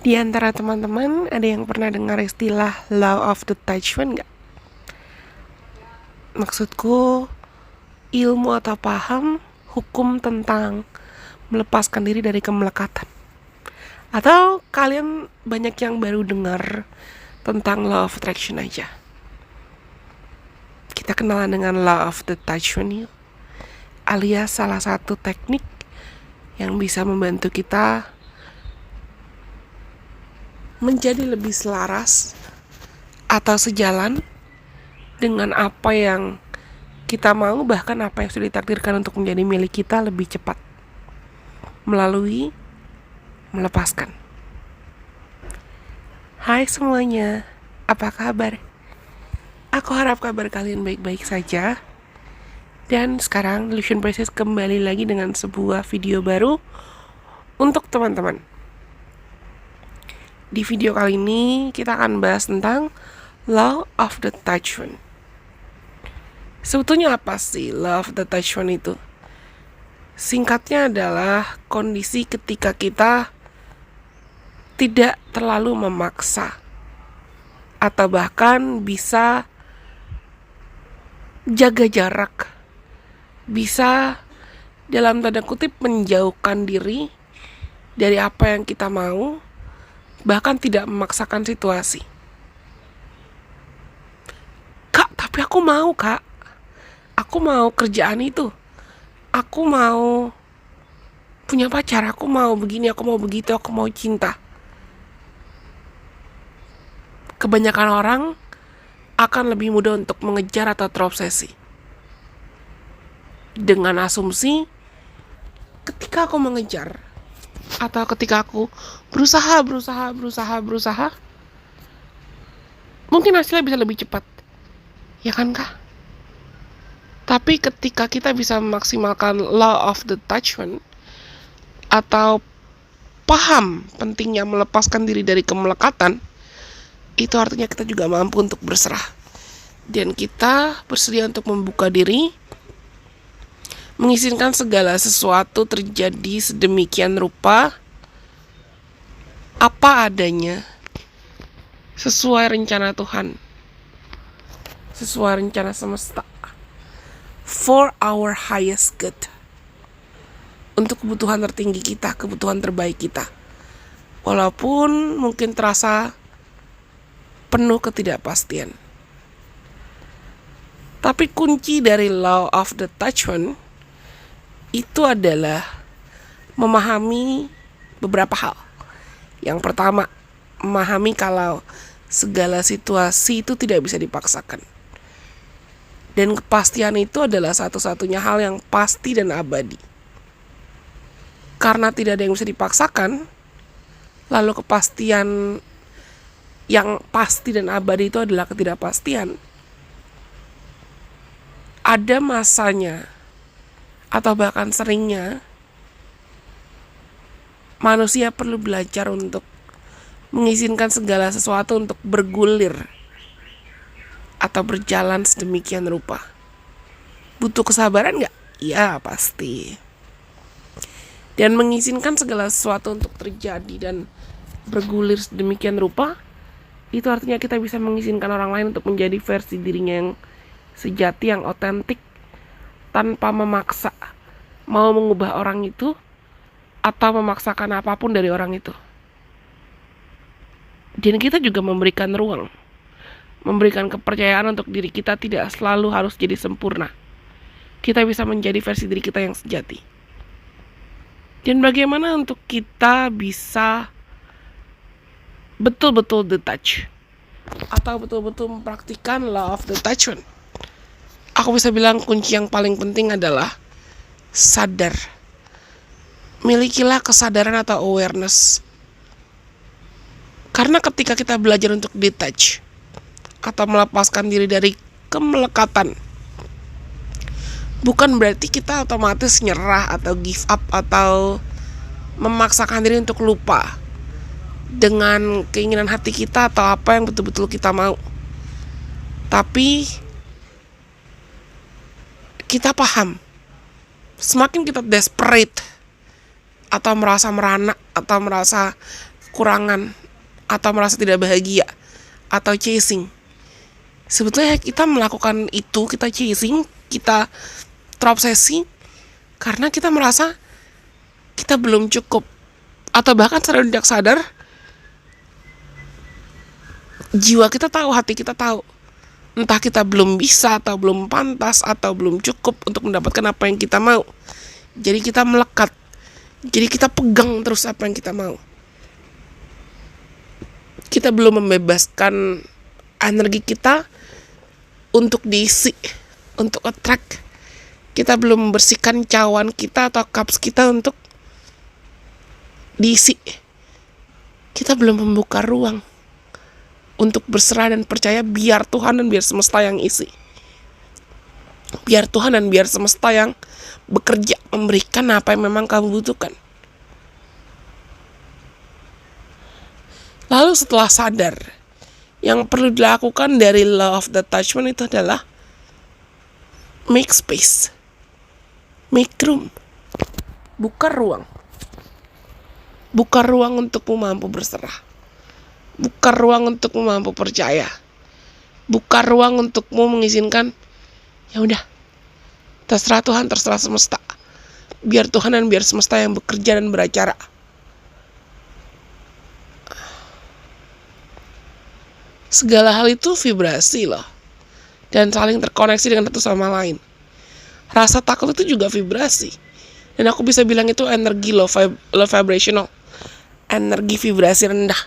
Di antara teman-teman, ada yang pernah dengar istilah law of detachment nggak? Maksudku, ilmu atau paham hukum tentang melepaskan diri dari kemelekatan. Atau kalian banyak yang baru dengar tentang law of attraction aja? Kita kenalan dengan law of detachment yuk, alias salah satu teknik yang bisa membantu kita menjadi lebih selaras atau sejalan dengan apa yang kita mau, bahkan apa yang sudah ditakdirkan untuk menjadi milik kita lebih cepat melalui melepaskan. Hai semuanya, apa kabar? Aku harap kabar kalian baik-baik saja. Dan sekarang Delusion Princess kembali lagi dengan sebuah video baru untuk teman-teman. Di video kali ini kita akan bahas tentang law of detachment. Sebetulnya apa sih law of detachment itu? Singkatnya adalah kondisi ketika kita tidak terlalu memaksa atau bahkan bisa jaga jarak, bisa dalam tanda kutip menjauhkan diri dari apa yang kita mau, bahkan tidak memaksakan situasi. Kak, tapi aku mau kak, aku mau kerjaan itu, aku mau punya pacar, aku mau begini, aku mau begitu, aku mau cinta. Kebanyakan orang akan lebih mudah untuk mengejar atau terobsesi dengan asumsi ketika aku mengejar atau ketika aku berusaha, mungkin hasilnya bisa lebih cepat, ya kan kak? Tapi ketika kita bisa memaksimalkan law of detachment atau paham pentingnya melepaskan diri dari kemelekatan, itu artinya kita juga mampu untuk berserah. Dan kita bersedia untuk membuka diri, mengizinkan segala sesuatu terjadi sedemikian rupa, apa adanya, sesuai rencana Tuhan, sesuai rencana semesta, for our highest good, untuk kebutuhan tertinggi kita, kebutuhan terbaik kita. Walaupun mungkin terasa penuh ketidakpastian. Tapi kunci dari law of detachment itu adalah memahami beberapa hal. Yang pertama, memahami kalau segala situasi itu tidak bisa dipaksakan. Dan kepastian itu adalah satu-satunya hal yang pasti dan abadi. Karena tidak ada yang bisa dipaksakan, lalu kepastian yang pasti dan abadi itu adalah ketidakpastian. Ada masanya, atau bahkan seringnya, manusia perlu belajar untuk mengizinkan segala sesuatu untuk bergulir atau berjalan sedemikian rupa. Butuh kesabaran gak? Ya pasti. Dan mengizinkan segala sesuatu untuk terjadi dan bergulir sedemikian rupa, itu artinya kita bisa mengizinkan orang lain untuk menjadi versi dirinya yang sejati, yang otentik, tanpa memaksa mau mengubah orang itu atau memaksakan apapun dari orang itu. Dan kita juga memberikan ruang, memberikan kepercayaan untuk diri kita tidak selalu harus jadi sempurna. Kita bisa menjadi versi diri kita yang sejati. Dan bagaimana untuk kita bisa betul-betul detach atau betul-betul mempraktikkan law of detachment? Aku bisa bilang kunci yang paling penting adalah sadar. Milikilah kesadaran atau awareness. Karena ketika kita belajar untuk detach atau melepaskan diri dari kemelekatan, bukan berarti kita otomatis nyerah atau give up atau memaksakan diri untuk lupa dengan keinginan hati kita atau apa yang betul-betul kita mau. Tapi kita paham, semakin kita desperate atau merasa merana atau merasa kekurangan atau merasa tidak bahagia atau chasing. Sebetulnya kita melakukan itu, kita chasing, kita terobsesi karena kita merasa kita belum cukup, atau bahkan secara tidak sadar jiwa kita tahu, hati kita tahu, entah kita belum bisa atau belum pantas atau belum cukup untuk mendapatkan apa yang kita mau. Jadi kita melekat, jadi kita pegang terus apa yang kita mau. Kita belum membebaskan energi kita untuk diisi, untuk attract. Kita belum membersihkan cawan kita atau cups kita untuk diisi. Kita belum membuka ruang untuk berserah dan percaya biar Tuhan dan biar semesta yang isi. Biar Tuhan dan biar semesta yang bekerja memberikan apa yang memang kamu butuhkan. Lalu setelah sadar, yang perlu dilakukan dari law of detachment itu adalah make space, make room, buka ruang. Buka ruang untukmu mampu berserah. Buka ruang untukmu mampu percaya. Buka ruang untukmu mengizinkan, ya udah, terserah Tuhan, terserah semesta. Biar Tuhan dan biar semesta yang bekerja dan beracara. Segala hal itu vibrasi loh, dan saling terkoneksi dengan satu sama lain. Rasa takut itu juga vibrasi, dan aku bisa bilang itu energi low vibrational, energi vibrasi rendah.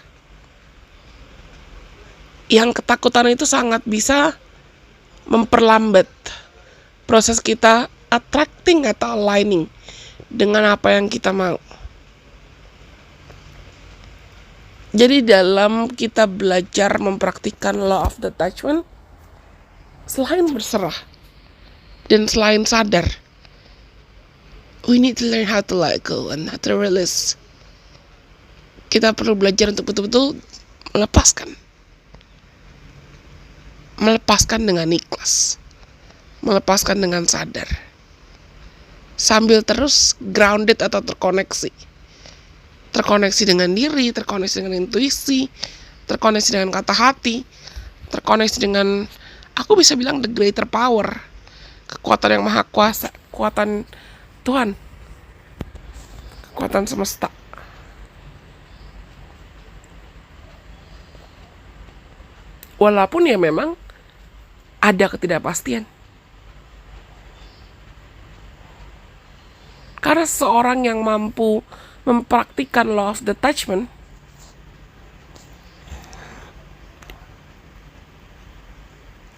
Yang ketakutan itu sangat bisa memperlambat proses kita attracting atau aligning dengan apa yang kita mau. Jadi dalam kita belajar mempraktikkan law of detachment, selain berserah dan selain sadar, we need to learn how to let go and how to release. Kita perlu belajar untuk betul-betul melepaskan. Melepaskan dengan ikhlas. Melepaskan dengan sadar. Sambil terus grounded atau terkoneksi. Terkoneksi dengan diri, terkoneksi dengan intuisi, terkoneksi dengan kata hati, terkoneksi dengan, aku bisa bilang, the greater power, kekuatan yang maha kuasa, kekuatan Tuhan, kekuatan semesta. Walaupun ya memang ada ketidakpastian. Karena seorang yang mampu mempraktikkan law of detachment,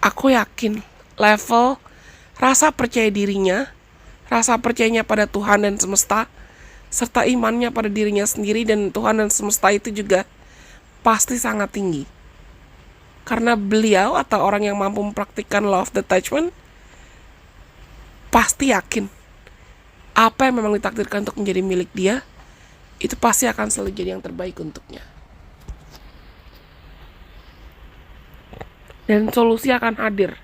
aku yakin level rasa percaya dirinya, rasa percayanya pada Tuhan dan semesta, serta imannya pada dirinya sendiri dan Tuhan dan semesta itu juga pasti sangat tinggi. Karena beliau atau orang yang mampu mempraktikkan law of detachment pasti yakin apa yang memang ditakdirkan untuk menjadi milik dia, itu pasti akan selalu jadi yang terbaik untuknya. Dan solusi akan hadir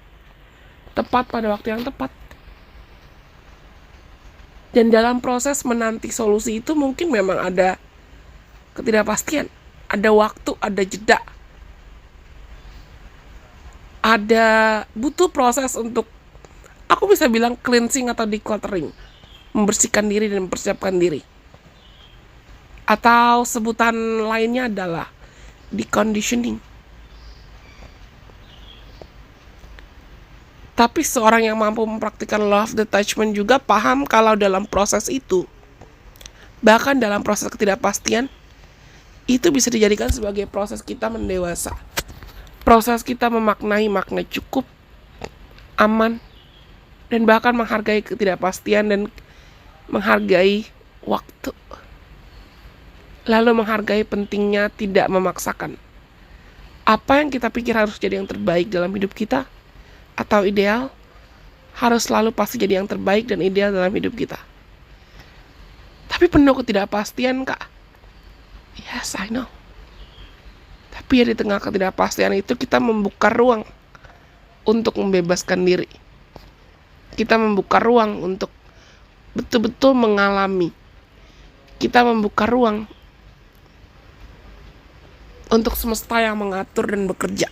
tepat pada waktu yang tepat. Dan dalam proses menanti solusi itu mungkin memang ada ketidakpastian, ada waktu, ada jeda, ada butuh proses untuk, aku bisa bilang, cleansing atau decluttering, membersihkan diri dan mempersiapkan diri. Atau sebutan lainnya adalah deconditioning. Tapi seorang yang mampu mempraktikkan law of detachment juga paham kalau dalam proses itu, bahkan dalam proses ketidakpastian, itu bisa dijadikan sebagai proses kita mendewasa. Proses kita memaknai makna cukup, aman, dan bahkan menghargai ketidakpastian dan menghargai waktu. Lalu menghargai pentingnya tidak memaksakan. Apa yang kita pikir harus jadi yang terbaik dalam hidup kita, atau ideal, harus selalu pasti jadi yang terbaik dan ideal dalam hidup kita. Tapi penuh ketidakpastian, Kak. Yes, I know. Tapi ya di tengah ketidakpastian itu kita membuka ruang untuk membebaskan diri. Kita membuka ruang untuk betul-betul mengalami. Kita membuka ruang untuk semesta yang mengatur dan bekerja.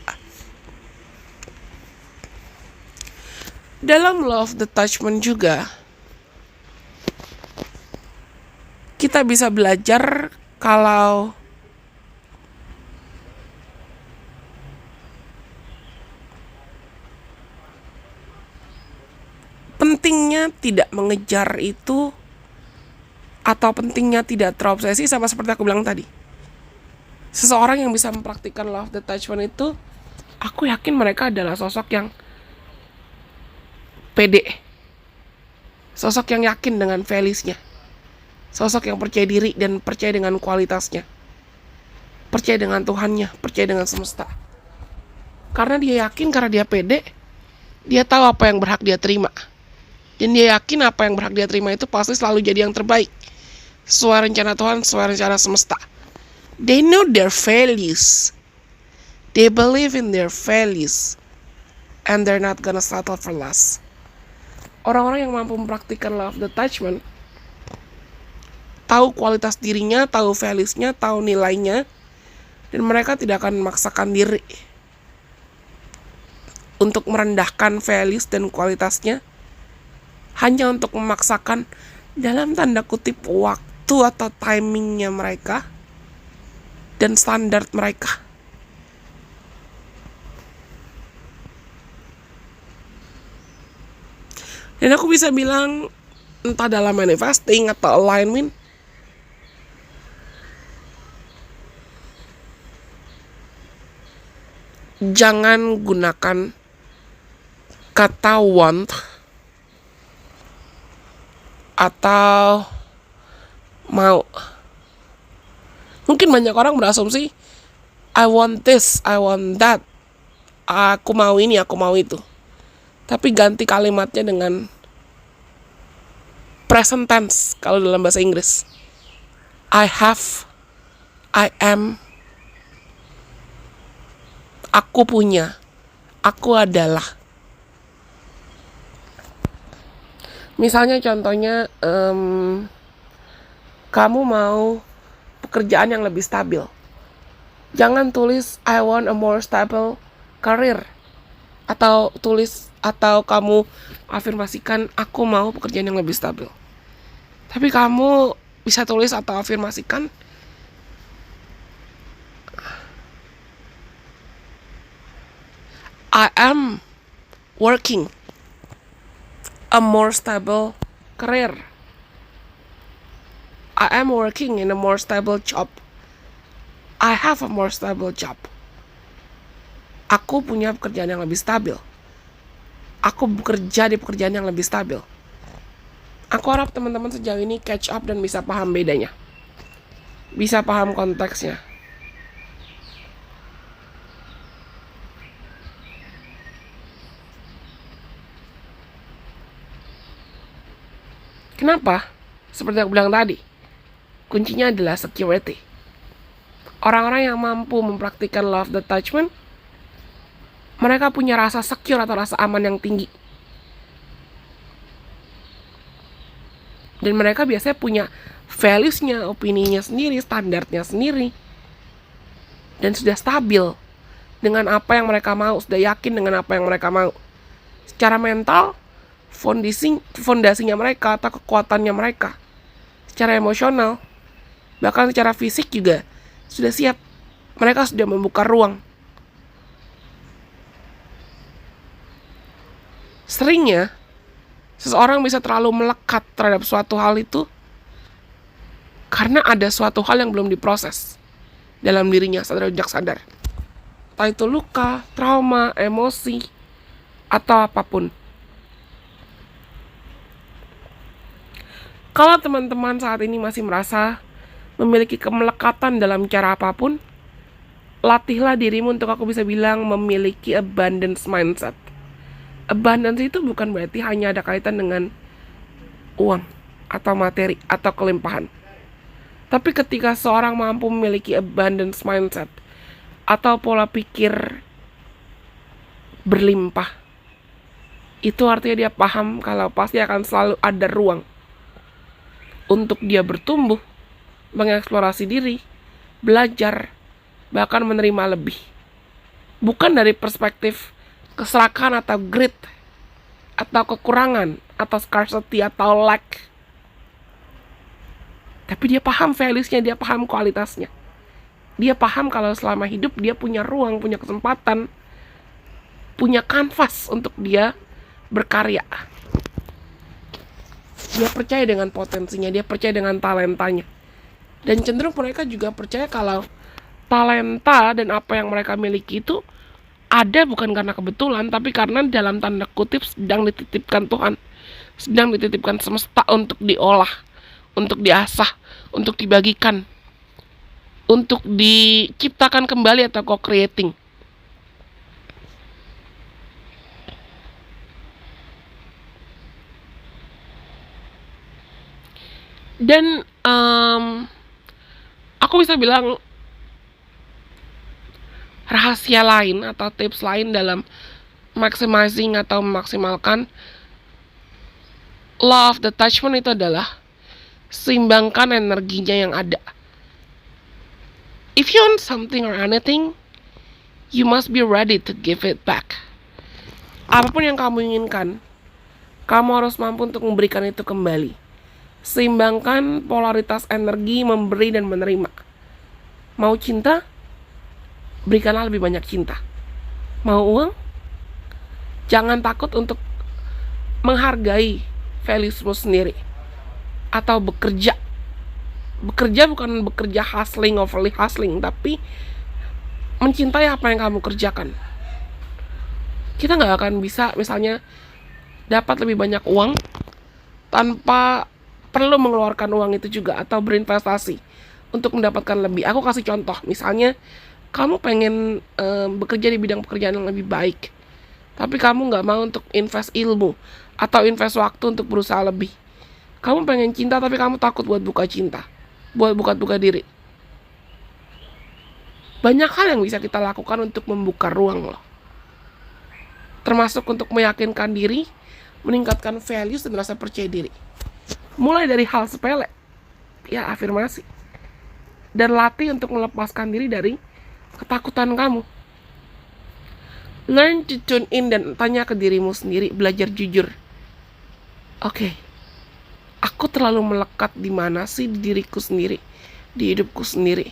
Dalam law of detachment juga, kita bisa belajar kalau pentingnya tidak mengejar itu, atau pentingnya tidak terobsesi, sama seperti aku bilang tadi. Seseorang yang bisa mempraktikkan law of detachment itu, aku yakin mereka adalah sosok yang pede, sosok yang yakin dengan values-nya, sosok yang percaya diri dan percaya dengan kualitasnya, percaya dengan Tuhannya, percaya dengan semesta. Karena dia yakin, karena dia pede, dia tahu apa yang berhak dia terima. Dan dia yakin apa yang berhak dia terima itu pasti selalu jadi yang terbaik, sesuai rencana Tuhan, sesuai rencana semesta. They know their values. They believe in their values. And they're not gonna settle for less. Orang-orang yang mampu mempraktikkan law of detachment, tahu kualitas dirinya, tahu values-nya, tahu nilainya, dan mereka tidak akan memaksakan diri untuk merendahkan values dan kualitasnya hanya untuk memaksakan, dalam tanda kutip, waktu atau timingnya mereka dan standar mereka. Dan aku bisa bilang, entah dalam manifesting atau alignment, jangan gunakan kata want atau mau. Mungkin banyak orang berasumsi, I want this, I want that, aku mau ini, aku mau itu. Tapi ganti kalimatnya dengan present tense kalau dalam bahasa Inggris. I have, I am, aku punya, aku adalah. Misalnya contohnya, kamu mau pekerjaan yang lebih stabil. Jangan tulis I want a more stable career, atau kamu afirmasikan aku mau pekerjaan yang lebih stabil. Tapi kamu bisa tulis atau afirmasikan I am working a more stable career. I am working in a more stable job. I have a more stable job. Aku punya pekerjaan yang lebih stabil. Aku bekerja di pekerjaan yang lebih stabil. Aku harap teman-teman sejauh ini catch up dan bisa paham bedanya. Bisa paham konteksnya. Kenapa? Seperti aku bilang tadi, kuncinya adalah security. Orang-orang yang mampu mempraktikkan law of detachment, mereka punya rasa secure atau rasa aman yang tinggi. Dan mereka biasanya punya values-nya, opininya sendiri, standarnya sendiri. Dan sudah stabil dengan apa yang mereka mau, sudah yakin dengan apa yang mereka mau. Secara mental, fondasinya mereka atau kekuatannya mereka. Secara emosional, bahkan secara fisik juga sudah siap. Mereka sudah membuka ruang. Seringnya, seseorang bisa terlalu melekat terhadap suatu hal itu karena ada suatu hal yang belum diproses dalam dirinya sadar tidak sadar. Entah itu luka, trauma, emosi, atau apapun. Kalau teman-teman saat ini masih merasa memiliki kemelekatan dalam cara apapun, latihlah dirimu untuk, aku bisa bilang, memiliki abundance mindset. Abundance itu bukan berarti hanya ada kaitan dengan uang atau materi atau kelimpahan. Tapi ketika seorang mampu memiliki abundance mindset atau pola pikir berlimpah, itu artinya dia paham kalau pasti akan selalu ada ruang untuk dia bertumbuh, mengeksplorasi diri, belajar, bahkan menerima lebih. Bukan dari perspektif keserakahan atau greed, atau kekurangan, atau scarcity, atau lack. Tapi dia paham values-nya, dia paham kualitasnya. Dia paham kalau selama hidup dia punya ruang, punya kesempatan, punya kanvas untuk dia berkarya. Dia percaya dengan potensinya, dia percaya dengan talentanya. Dan cenderung mereka juga percaya kalau talenta dan apa yang mereka miliki itu ada bukan karena kebetulan, tapi karena dalam tanda kutip sedang dititipkan Tuhan, sedang dititipkan semesta untuk diolah, untuk diasah, untuk dibagikan, untuk diciptakan kembali atau co-creating. Dan aku bisa bilang rahasia lain atau tips lain dalam maximizing atau memaksimalkan law of detachment itu adalah seimbangkan energinya yang ada. If you want something or anything, you must be ready to give it back. Apapun yang kamu inginkan, kamu harus mampu untuk memberikan itu kembali. Seimbangkan polaritas energi memberi dan menerima. Mau cinta? Berikanlah lebih banyak cinta. Mau uang? Jangan takut untuk menghargai valuesmu sendiri. Atau bekerja. Bekerja bukan bekerja hustling, overly hustling, tapi mencintai apa yang kamu kerjakan. Kita gak akan bisa misalnya dapat lebih banyak uang tanpa perlu mengeluarkan uang itu juga, atau berinvestasi untuk mendapatkan lebih. Aku kasih contoh, misalnya kamu pengen bekerja di bidang pekerjaan yang lebih baik, tapi kamu gak mau untuk invest ilmu atau invest waktu untuk berusaha lebih. Kamu pengen cinta tapi kamu takut buat buka cinta, buat buka diri. Banyak hal yang bisa kita lakukan untuk membuka ruang loh, termasuk untuk meyakinkan diri, meningkatkan values dan rasa percaya diri. Mulai dari hal sepele, ya afirmasi, dan latih untuk melepaskan diri dari ketakutan kamu. Learn to tune in dan tanya ke dirimu sendiri, belajar jujur. Oke, aku terlalu melekat di mana sih di diriku sendiri, di hidupku sendiri.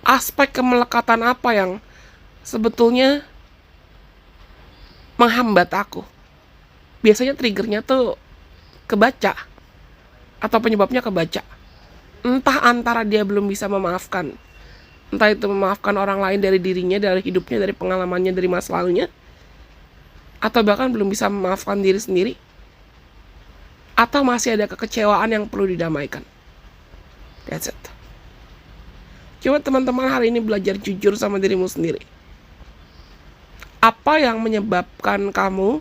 Aspek kemelekatan apa yang sebetulnya menghambat aku? Biasanya triggernya tuh kebaca, atau penyebabnya kebaca. Entah antara dia belum bisa memaafkan, entah itu memaafkan orang lain dari dirinya, dari hidupnya, dari pengalamannya, dari masa lalunya, atau bahkan belum bisa memaafkan diri sendiri, atau masih ada kekecewaan yang perlu didamaikan. That's it. Coba teman-teman hari ini belajar jujur sama dirimu sendiri. Apa yang menyebabkan kamu,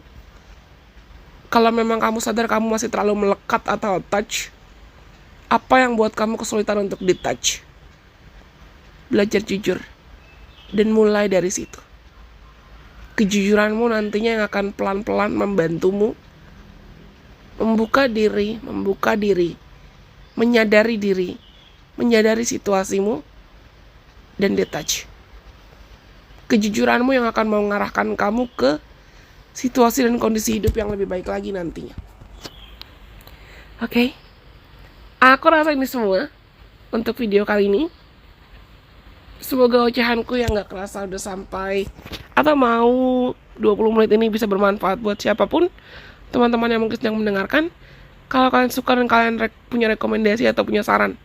kalau memang kamu sadar kamu masih terlalu melekat atau attach, apa yang buat kamu kesulitan untuk detach? Belajar jujur. Dan mulai dari situ. Kejujuranmu nantinya yang akan pelan-pelan membantumu membuka diri, menyadari situasimu, dan detach. Kejujuranmu yang akan mengarahkan kamu ke situasi dan kondisi hidup yang lebih baik lagi nantinya. Oke. Aku rasa ini semua untuk video kali ini. Semoga ocehanku yang gak kerasa udah sampai, atau mau 20 menit ini bisa bermanfaat buat siapapun, teman-teman yang mungkin sedang mendengarkan. Kalau kalian suka dan kalian punya rekomendasi atau punya saran,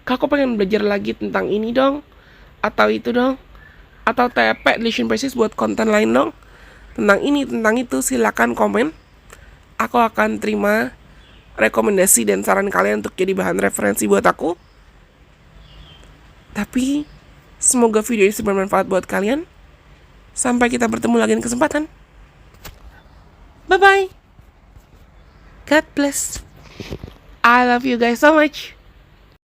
aku pengen belajar lagi tentang ini dong, atau itu dong, atau TP Lesion Basis buat konten lain dong, tentang ini, tentang itu, silakan komen. Aku akan terima rekomendasi dan saran kalian untuk jadi bahan referensi buat aku. Tapi semoga video ini bermanfaat buat kalian. Sampai kita bertemu lagi di kesempatan. Bye bye. God bless. I love you guys so much.